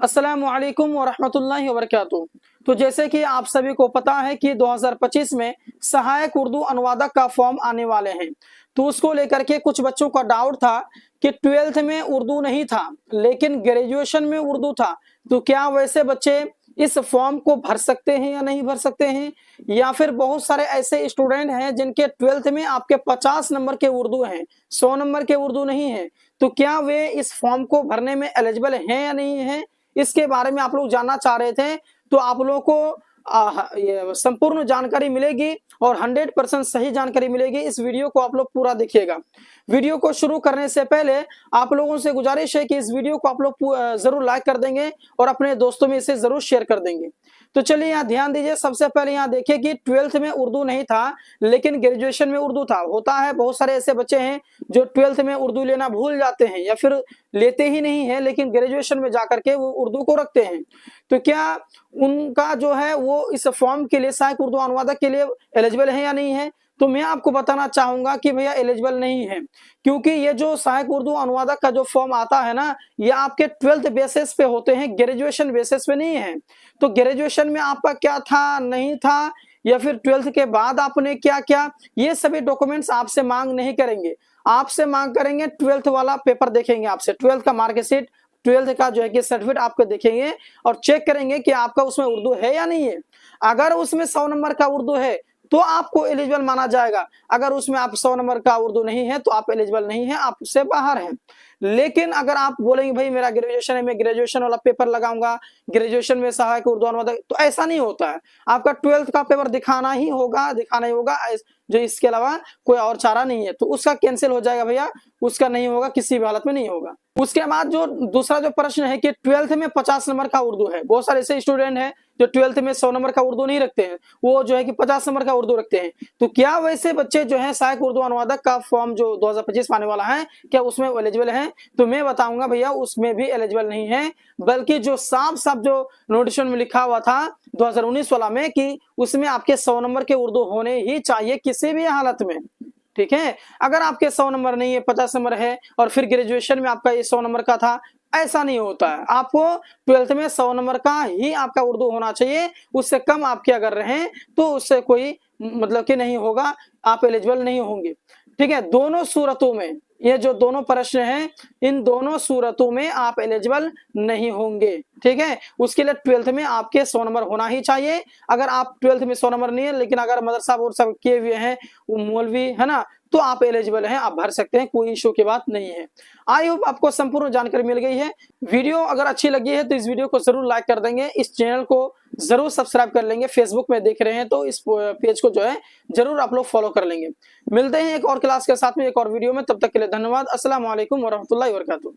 अस्सलामु अलैकुम वरहमतुल्लाहि वबरकातुहू। तो जैसे कि आप सभी को पता है कि 2025 में सहायक उर्दू अनुवादक का फॉर्म आने वाले हैं। तो उसको लेकर के कुछ बच्चों का डाउट था कि 12th में उर्दू नहीं था लेकिन ग्रेजुएशन में उर्दू था, तो क्या वैसे बच्चे इस फॉर्म को भर सकते हैं या नहीं भर सकते हैं, या फिर बहुत सारे ऐसे स्टूडेंट हैं जिनके 12th में आपके 50 नंबर के उर्दू हैं, 100 नंबर के उर्दू नहीं है, तो क्या वे इस फॉर्म को भरने में एलिजिबल हैं या नहीं है, इसके बारे में आप लोग जानना चाह रहे थे। तो आप लोगों को ये संपूर्ण जानकारी मिलेगी और 100% सही जानकारी मिलेगी। इस वीडियो को आप लोग पूरा देखिएगा। वीडियो को शुरू करने से पहले आप लोगों से गुजारिश है कि इस वीडियो को आप लोग जरूर लाइक कर देंगे और अपने दोस्तों में इसे जरूर शेयर कर देंगे। तो चलिए यहाँ ध्यान दीजिए। सबसे पहले यहाँ देखिए कि 12th में उर्दू नहीं था लेकिन ग्रेजुएशन में उर्दू था। होता है बहुत सारे ऐसे बच्चे हैं जो 12th में उर्दू लेना भूल जाते हैं या फिर लेते ही नहीं है, लेकिन ग्रेजुएशन में जाकर के वो उर्दू को रखते हैं। तो क्या उनका जो है वो इस फॉर्म के लिए, सहायक उर्दू अनुवादक के लिए एलिजिबल है या नहीं है? तो मैं आपको बताना चाहूंगा कि भैया एलिजिबल नहीं है, क्योंकि ये जो सहायक उर्दू अनुवादक का जो फॉर्म आता है ना, ये आपके 12th बेसिस पे होते हैं, ग्रेजुएशन बेसिस पे नहीं है। तो ग्रेजुएशन में आपका क्या था, नहीं था, या फिर 12th के बाद आपने क्या क्या, ये सभी डॉक्यूमेंट्स आपसे मांग नहीं करेंगे। आपसे मांग करेंगे 12th वाला पेपर देखेंगे, आपसे 12th का मार्कशीट, 12th का जो है कि सर्टिफिकेट आपको देखेंगे और चेक करेंगे कि आपका उसमें उर्दू है या नहीं है। अगर उसमें 100 नंबर का उर्दू है तो आपको एलिजिबल माना जाएगा। अगर उसमें आप 100 नंबर का उर्दू नहीं है तो आप एलिजिबल नहीं है, आप उससे बाहर हैं। लेकिन अगर आप बोलेंगे भाई मेरा ग्रेजुएशन है, मैं ग्रेजुएशन वाला पेपर लगाऊंगा, ग्रेजुएशन में सहायक उर्दू अनुवादक, तो ऐसा नहीं होता है। आपका 12th का पेपर दिखाना ही होगा, दिखाना ही होगा, जो इसके अलावा कोई और चारा नहीं है। तो उसका कैंसिल हो जाएगा भैया, उसका नहीं होगा, किसी भी हालत में नहीं होगा। उसके बाद जो दूसरा जो प्रश्न है कि 12th में 50 नंबर का उर्दू है। बहुत सारे ऐसे स्टूडेंट हैं जो 12th में 100 नंबर का उर्दू नहीं रखते हैं, वो जो है कि 50 नंबर का उर्दू रखते हैं। तो क्या वैसे बच्चे जो है सहायक उर्दू अनुवादक का फॉर्म जो 2025 में आने वाला है, क्या उसमें एलिजिबल है? तो मैं बताऊंगा भैया उसमें भी एलिजिबल नहीं है, बल्कि जो साफ साफ जो नोटिफिकेशन में लिखा हुआ था 2019 वाला में कि उसमें आपके 100 नंबर के उर्दू होने ही चाहिए किसी भी हालत में। ठीक है, अगर आपके 100 नंबर नहीं है, 50 नंबर है और फिर ग्रेजुएशन में आपका ये 100 नंबर का था, ऐसा नहीं होता है। आपको 12th में 100 नंबर का ही आपका उर्दू होना चाहिए। उससे कम आपके अगर रहें तो उससे कोई मतलब कि नहीं होगा, आप एलिजिबल नहीं होंगे। ठीक है, दोनों सूरतों में ये जो दोनों प्रश्न हैं, इन दोनों सूरतों में आप एलिजिबल नहीं होंगे। ठीक है, उसके लिए 12th में आपके 100 नंबर होना ही चाहिए। अगर आप 12th में 100 नंबर नहीं है लेकिन अगर मदरसा बोर्ड सब किए हुए हैं, मौलवी है ना, तो आप एलिजिबल हैं, आप भर सकते हैं, कोई इशू की बात नहीं है। आई होप आपको संपूर्ण जानकारी मिल गई है। वीडियो अगर अच्छी लगी है तो इस वीडियो को जरूर लाइक कर देंगे, इस चैनल को जरूर सब्सक्राइब कर लेंगे। फेसबुक में देख रहे हैं तो इस पेज को जो है जरूर आप लोग फॉलो कर लेंगे। मिलते हैं एक और क्लास के साथ में, एक और वीडियो में। तब तक के लिए धन्यवाद। अस्सलाम वालेकुम वरहमतुल्लाहि वबरकातुहू।